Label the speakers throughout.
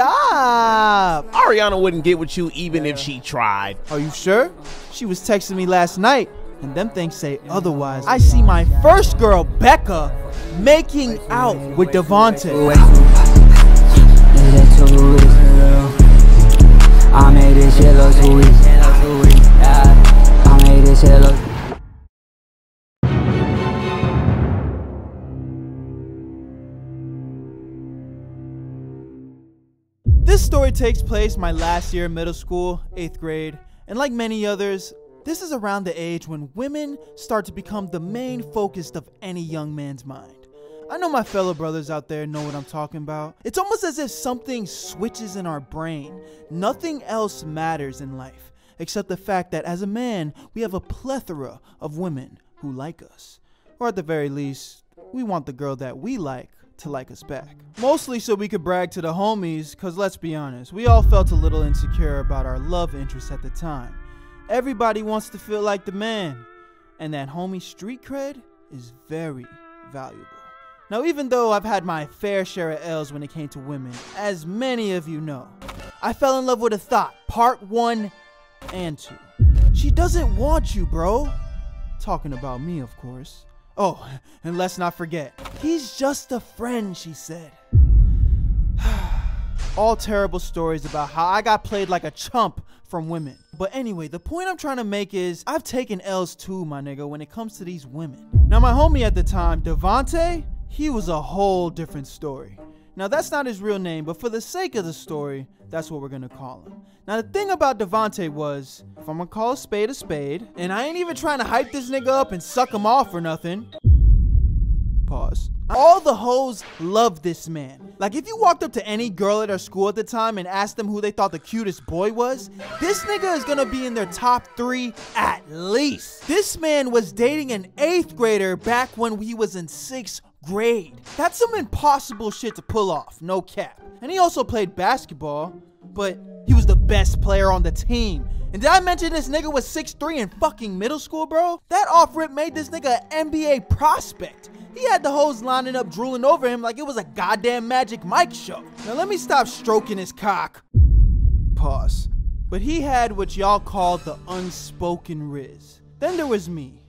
Speaker 1: Stop!
Speaker 2: Ariana wouldn't get with you even if she tried.
Speaker 1: Are you sure? She was texting me last night, and them things say otherwise. I see my first girl, Becca, making out with Devontae. I made this shit look sweet. I made this shit look. This story takes place my last year in middle school, 8th grade, and like many others, this is around the age when women start to become the main focus of any young man's mind. I know my fellow brothers out there know what I'm talking about. It's almost as if something switches in our brain. Nothing else matters in life, except the fact that as a man, we have a plethora of women who like us. Or at the very least, we want the girl that we like to like us back. Mostly so we could brag to the homies, cause let's be honest, we all felt a little insecure about our love interests at the time. Everybody wants to feel like the man, and that homie street cred is very valuable. Now, even though I've had my fair share of L's when it came to women, as many of you know, I fell in love with a thought, part 1 and 2. She doesn't want you, bro. Talking about me, of course. Oh, and let's not forget, he's just a friend, she said. All terrible stories about how I got played like a chump from women. But anyway, the point I'm trying to make is I've taken L's too, my nigga, when it comes to these women. Now, my homie at the time, Devontae, he was a whole different story. Now, that's not his real name, but for the sake of the story, that's what we're gonna call him. Now, the thing about Devontae was, if I'm gonna call a spade, and I ain't even trying to hype this nigga up and suck him off or nothing. Pause. All the hoes loved this man. Like, if you walked up to any girl at our school at the time and asked them who they thought the cutest boy was, this nigga is gonna be in their top 3 at least. This man was dating an 8th grader back when he was in 6th grade. That's some impossible shit to pull off, no cap. And he also played basketball, but he was the best player on the team. And did I mention this nigga was 6'3" in fucking middle school, bro? That off-rip made this nigga an NBA prospect. He had the hoes lining up drooling over him like it was a goddamn Magic Mike show. Now let me stop stroking his cock. Pause. But he had what y'all call the unspoken riz. Then there was me.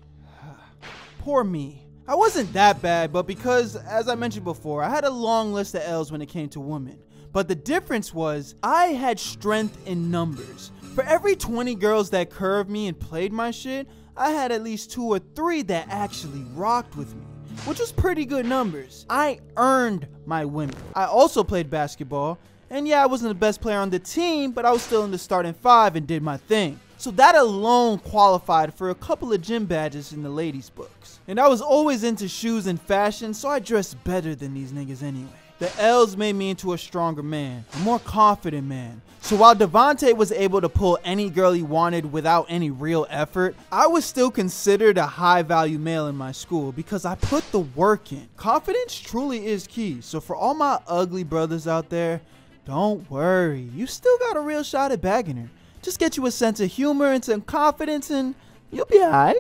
Speaker 1: Poor me. I wasn't that bad, but because, as I mentioned before, I had a long list of L's when it came to women. But the difference was, I had strength in numbers. For every 20 girls that curved me and played my shit, I had at least 2 or 3 that actually rocked with me, which was pretty good numbers. I earned my women. I also played basketball, and yeah, I wasn't the best player on the team, but I was still in the starting 5 and did my thing. So that alone qualified for a couple of gym badges in the ladies' books. And I was always into shoes and fashion, so I dressed better than these niggas anyway. The L's made me into a stronger man, a more confident man. So while Devontae was able to pull any girl he wanted without any real effort, I was still considered a high-value male in my school because I put the work in. Confidence truly is key, so for all my ugly brothers out there, don't worry, you still got a real shot at bagging her. Just get you a sense of humor and some confidence and you'll be alright.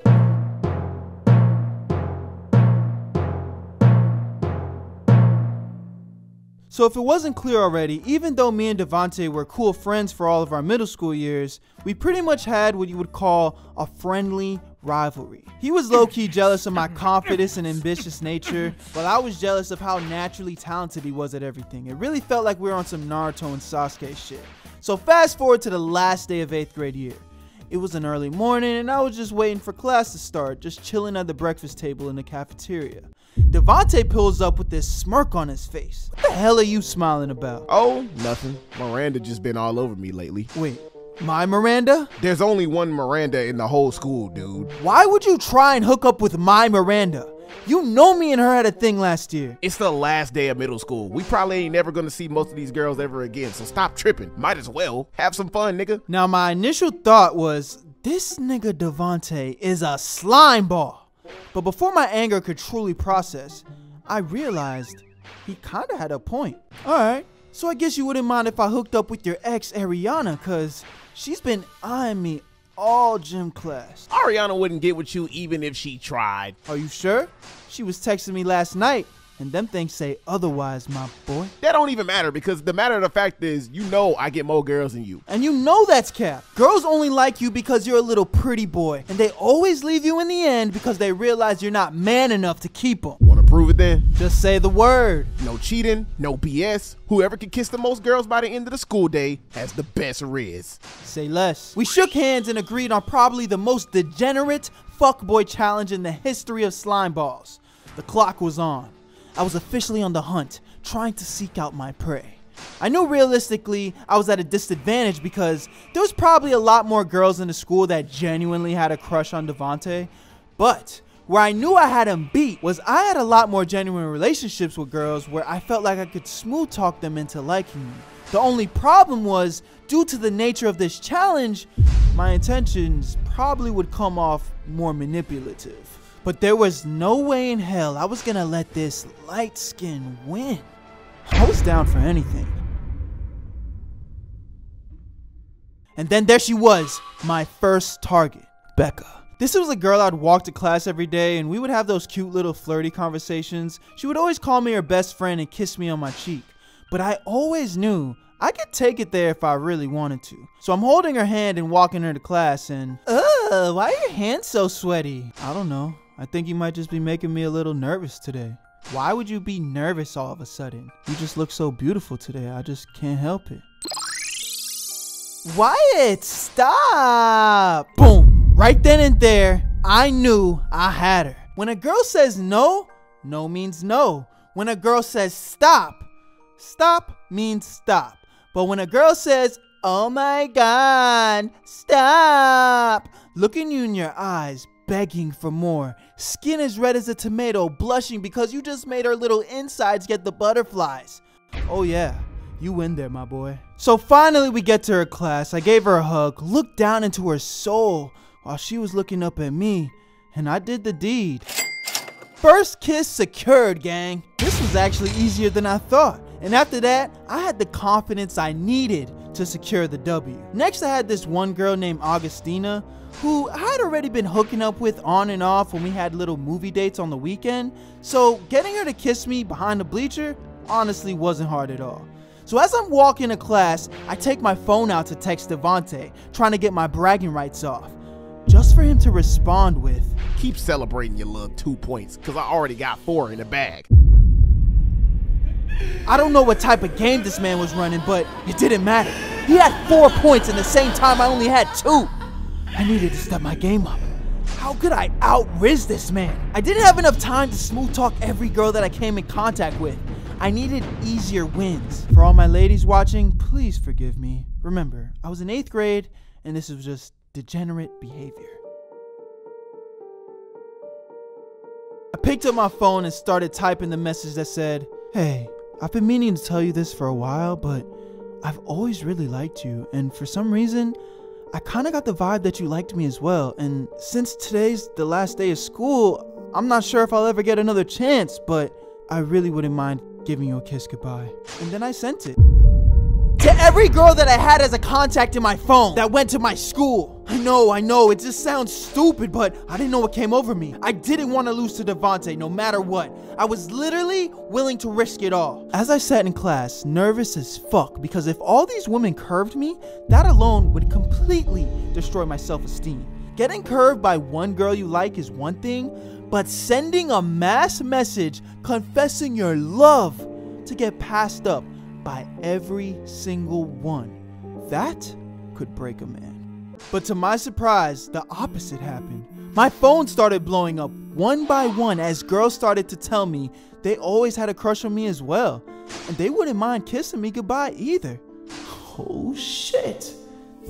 Speaker 1: So if it wasn't clear already, even though me and Devontae were cool friends for all of our middle school years, we pretty much had what you would call a friendly rivalry. He was low-key jealous of my confidence and ambitious nature, while I was jealous of how naturally talented he was at everything. It really felt like we were on some Naruto and Sasuke shit. So fast forward to the last day of 8th grade year. It was an early morning and I was just waiting for class to start, just chilling at the breakfast table in the cafeteria. Devontae pulls up with this smirk on his face. What the hell are you smiling about?
Speaker 2: Oh, nothing. Miranda just been all over me lately.
Speaker 1: Wait, my Miranda?
Speaker 2: There's only one Miranda in the whole school, dude.
Speaker 1: Why would you try and hook up with my Miranda? You know me and her had a thing last year.
Speaker 2: It's the last day of middle school. We probably ain't never gonna see most of these girls ever again, so stop tripping. Might as well. Have some fun, nigga.
Speaker 1: Now, my initial thought was, this nigga Devontae is a slime ball. But before my anger could truly process, I realized he kinda had a point. Alright, so I guess you wouldn't mind if I hooked up with your ex, Ariana, cause she's been eyeing me all gym class.
Speaker 2: Ariana wouldn't get with you even if she tried.
Speaker 1: Are you sure? She was texting me last night, And them things say otherwise, my boy.
Speaker 2: That don't even matter because the matter of the fact is, you know I get more girls than you.
Speaker 1: And you know that's cap. Girls only like you because you're a little pretty boy. And they always leave you in the end because they realize you're not man enough to keep them.
Speaker 2: Wanna prove it then?
Speaker 1: Just say the word.
Speaker 2: No cheating, no BS. Whoever can kiss the most girls by the end of the school day has the best riz.
Speaker 1: Say less. We shook hands and agreed on probably the most degenerate fuckboy challenge in the history of slime balls. The clock was on. I was officially on the hunt, trying to seek out my prey. I knew realistically I was at a disadvantage because there was probably a lot more girls in the school that genuinely had a crush on Devontae. But where I knew I had him beat was I had a lot more genuine relationships with girls where I felt like I could smooth talk them into liking me. The only problem was, due to the nature of this challenge, my intentions probably would come off more manipulative. But there was no way in hell I was gonna let this light skin win. I was down for anything. And then there she was, my first target, Becca. This was a girl I'd walk to class every day and we would have those cute little flirty conversations. She would always call me her best friend and kiss me on my cheek. But I always knew I could take it there if I really wanted to. So I'm holding her hand and walking her to class and, why are your hands so sweaty? I don't know. I think you might just be making me a little nervous today. Why would you be nervous all of a sudden? You just look so beautiful today. I just can't help it. Wyatt, stop! Boom! Right then and there, I knew I had her. When a girl says no, no means no. When a girl says stop, stop means stop. But when a girl says, oh my God, stop, looking you in your eyes, begging for more, skin as red as a tomato, blushing because you just made her little insides get the butterflies. Oh yeah, you win there, my boy. So finally we get to her class. I gave her a hug, looked down into her soul while she was looking up at me, and I did the deed. First kiss secured, gang. This was actually easier than I thought. And after that, I had the confidence I needed to secure the W. Next, I had this one girl named Augustina, who I had already been hooking up with on and off when we had little movie dates on the weekend. So getting her to kiss me behind the bleacher honestly wasn't hard at all. So as I'm walking to class, I take my phone out to text Devontae, trying to get my bragging rights off, just for him to respond with,
Speaker 2: keep celebrating your little 2 points, cause I already got 4 in the bag.
Speaker 1: I don't know what type of game this man was running, but it didn't matter. He had 4 points in the same time I only had 2. I needed to step my game up. How could I out-riz this man? I didn't have enough time to smooth talk every girl that I came in contact with. I needed easier wins. For all my ladies watching, please forgive me. Remember, I was in 8th grade, and this was just degenerate behavior. I picked up my phone and started typing the message that said, hey, I've been meaning to tell you this for a while, but I've always really liked you, and for some reason, I kind of got the vibe that you liked me as well, and since today's the last day of school, I'm not sure if I'll ever get another chance, but I really wouldn't mind giving you a kiss goodbye. And then I sent it to every girl that I had as a contact in my phone that went to my school. I know, it just sounds stupid, but I didn't know what came over me. I didn't want to lose to Devontae no matter what. I was literally willing to risk it all. As I sat in class, nervous as fuck, because if all these women curved me, that alone would completely destroy my self-esteem. Getting curved by one girl you like is one thing, but sending a mass message confessing your love to get passed up by every single one, that could break a man. But to my surprise, the opposite happened. My phone started blowing up one by one as girls started to tell me they always had a crush on me as well, and they wouldn't mind kissing me goodbye either. Oh shit,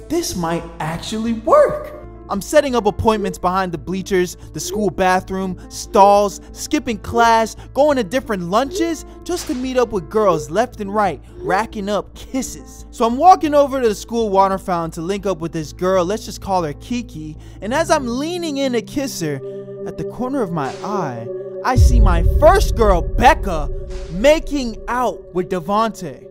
Speaker 1: this might actually work. I'm setting up appointments behind the bleachers, the school bathroom, stalls, skipping class, going to different lunches just to meet up with girls left and right, racking up kisses. So I'm walking over to the school water fountain to link up with this girl, let's just call her Kiki, and as I'm leaning in to kiss her, at the corner of my eye, I see my first girl, Becca, making out with Devontae.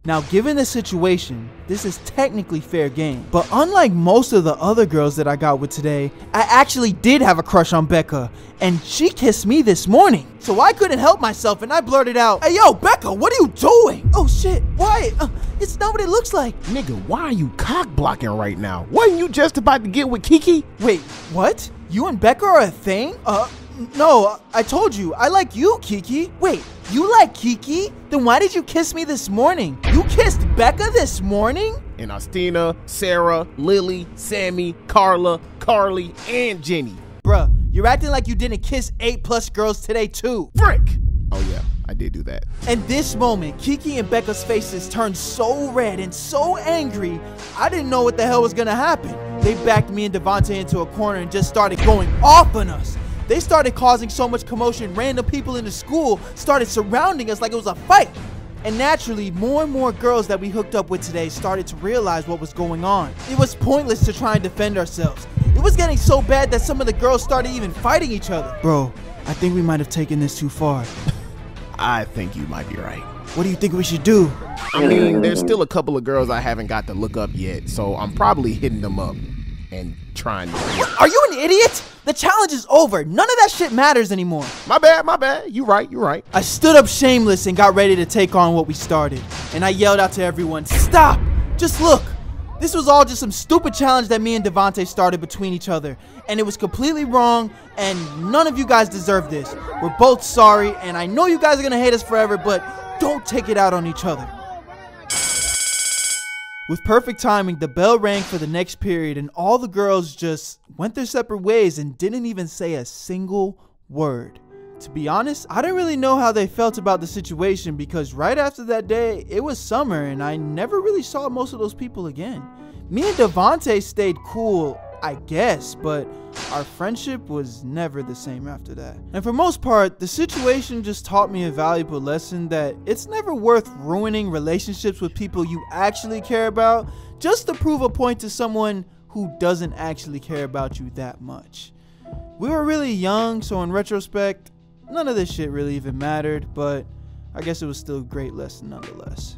Speaker 1: Now, given the situation, this is technically fair game. But unlike most of the other girls that I got with today, I actually did have a crush on Becca, and she kissed me this morning. So I couldn't help myself and I blurted out, "Hey yo, Becca, what are you doing?" "Oh shit, why? It's not what it looks like."
Speaker 2: Nigga, why are you cock blocking right now? Wasn't you just about to get with Kiki?
Speaker 1: "Wait, what? You and Becca are a thing?" No, I told you, I like you, Kiki." "Wait, you like Kiki? Then why did you kiss me this morning? You kissed Becca this morning?"
Speaker 2: And Ostina, Sarah, Lily, Sammy, Carla, Carly, and Jenny.
Speaker 1: Bruh, you're acting like you didn't kiss 8+ girls today too.
Speaker 2: Frick! Oh yeah, I did do that.
Speaker 1: In this moment, Kiki and Becca's faces turned so red and so angry, I didn't know what the hell was gonna happen. They backed me and Devontae into a corner and just started going off on us. They started causing so much commotion, random people in the school started surrounding us like it was a fight. And naturally, more and more girls that we hooked up with today started to realize what was going on. It was pointless to try and defend ourselves. It was getting so bad that some of the girls started even fighting each other. Bro, I think we might have taken this too far.
Speaker 2: I think you might be right.
Speaker 1: What do you think we should do?
Speaker 2: I mean, there's still a couple of girls I haven't got to look up yet, so I'm probably hitting them up and trying to...
Speaker 1: Are you an idiot? The challenge is over. None of that shit matters anymore.
Speaker 2: My bad. You right.
Speaker 1: I stood up shameless and got ready to take on what we started. And I yelled out to everyone, "Stop! Just look! This was all just some stupid challenge that me and Devontae started between each other. And it was completely wrong, and none of you guys deserve this. We're both sorry, and I know you guys are gonna hate us forever, but don't take it out on each other." With perfect timing, the bell rang for the next period, and all the girls just went their separate ways and didn't even say a single word. To be honest, I didn't really know how they felt about the situation because right after that day, it was summer and I never really saw most of those people again. Me and Devontae stayed cool, I guess, but our friendship was never the same after that. And for most part, the situation just taught me a valuable lesson that it's never worth ruining relationships with people you actually care about just to prove a point to someone who doesn't actually care about you that much. We were really young, so in retrospect, none of this shit really even mattered, but I guess it was still a great lesson nonetheless.